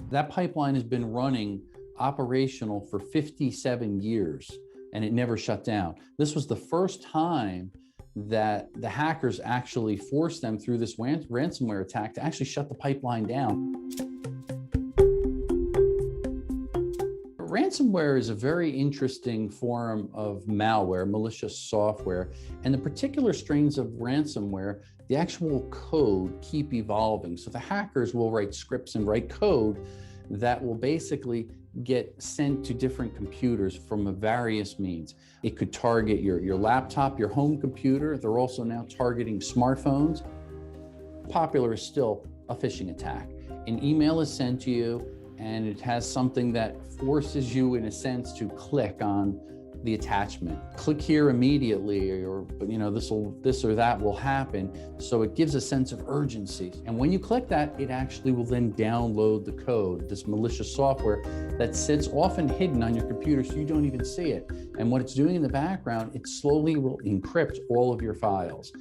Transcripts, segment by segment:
That pipeline has been running operational for 57 years and it never shut down. This was the first time that the hackers actually forced them through this ransomware attack to actually shut the pipeline down. Ransomware is a very interesting form of malware, malicious software, and the particular strains of ransomware, the actual code keep evolving. So the hackers will write scripts and write code that will basically get sent to different computers from various means. It could target your laptop, your home computer. They're also now targeting smartphones. Popular is still a phishing attack. An email is sent to you and it has something that forces you, in a sense, to click on the attachment. Click here immediately, or this or that will happen. So it gives a sense of urgency. And when you click that, it actually will then download the code, this malicious software that sits often hidden on your computer so you don't even see it. And what it's doing in the background, it slowly will encrypt all of your files.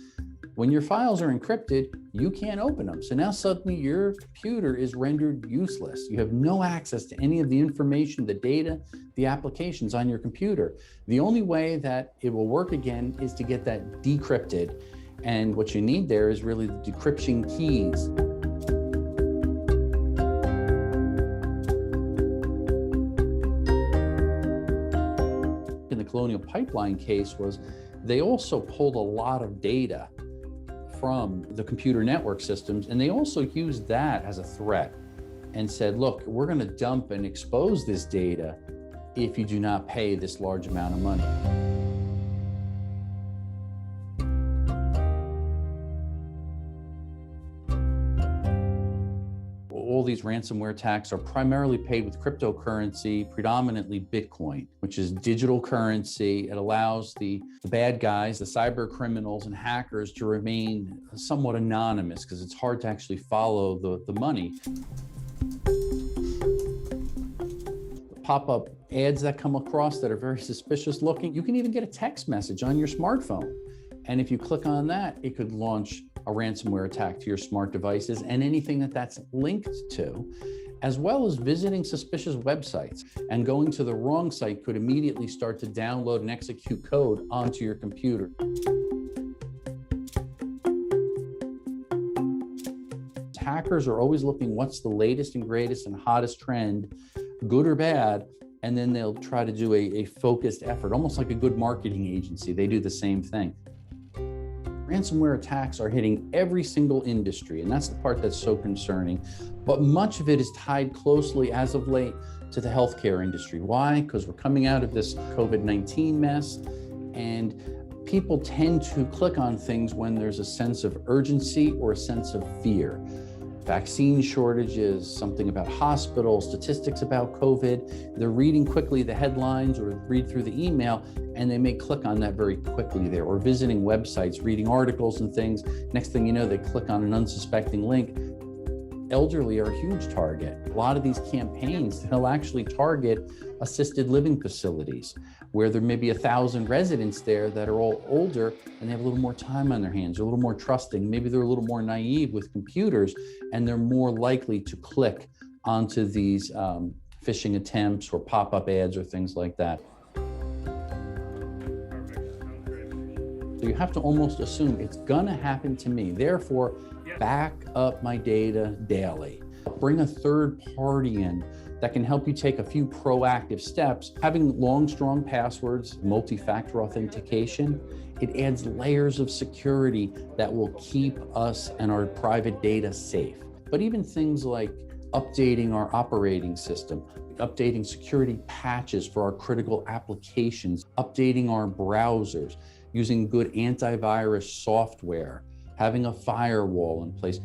When your files are encrypted, you can't open them. So now suddenly your computer is rendered useless. You have no access to any of the information, the data, the applications on your computer. The only way that it will work again is to get that decrypted. And what you need there is really the decryption keys. In the Colonial Pipeline case was, they also pulled a lot of data from the computer network systems, and they also used that as a threat and said, look, we're going to dump and expose this data if you do not pay this large amount of money. All these ransomware attacks are primarily paid with cryptocurrency, predominantly Bitcoin, which is digital currency. It allows the bad guys, the cyber criminals and hackers, to remain somewhat anonymous because it's hard to actually follow the money. Pop-up ads that come across that are very suspicious looking. You can even get a text message on your smartphone. And if you click on that, it could launch a ransomware attack to your smart devices and anything that's linked to, as well as visiting suspicious websites. And going to the wrong site could immediately start to download and execute code onto your computer. Hackers are always looking what's the latest and greatest and hottest trend, good or bad, and then they'll try to do a focused effort, almost like a good marketing agency. They do the same thing. Ransomware attacks are hitting every single industry, and that's the part that's so concerning. But much of it is tied closely, as of late, to the healthcare industry. Why? Because we're coming out of this COVID-19 mess, and people tend to click on things when there's a sense of urgency or a sense of fear. Vaccine shortages, something about hospitals, statistics about COVID. They're reading quickly the headlines or read through the email, and they may click on that very quickly there, or visiting websites, reading articles and things. Next thing you know, they click on an unsuspecting link. Elderly are a huge target. A lot of these campaigns, they'll actually target assisted living facilities where there may be 1,000 residents there that are all older and they have a little more time on their hands, they're a little more trusting, maybe they're a little more naive with computers, and they're more likely to click onto these phishing attempts or pop-up ads or things like that. So you have to almost assume it's gonna happen to me. Therefore, back up my data daily. Bring a third party in that can help you take a few proactive steps. Having long, strong passwords, multi-factor authentication, it adds layers of security that will keep us and our private data safe. But even things like updating our operating system, updating security patches for our critical applications, updating our browsers, using good antivirus software, having a firewall in place.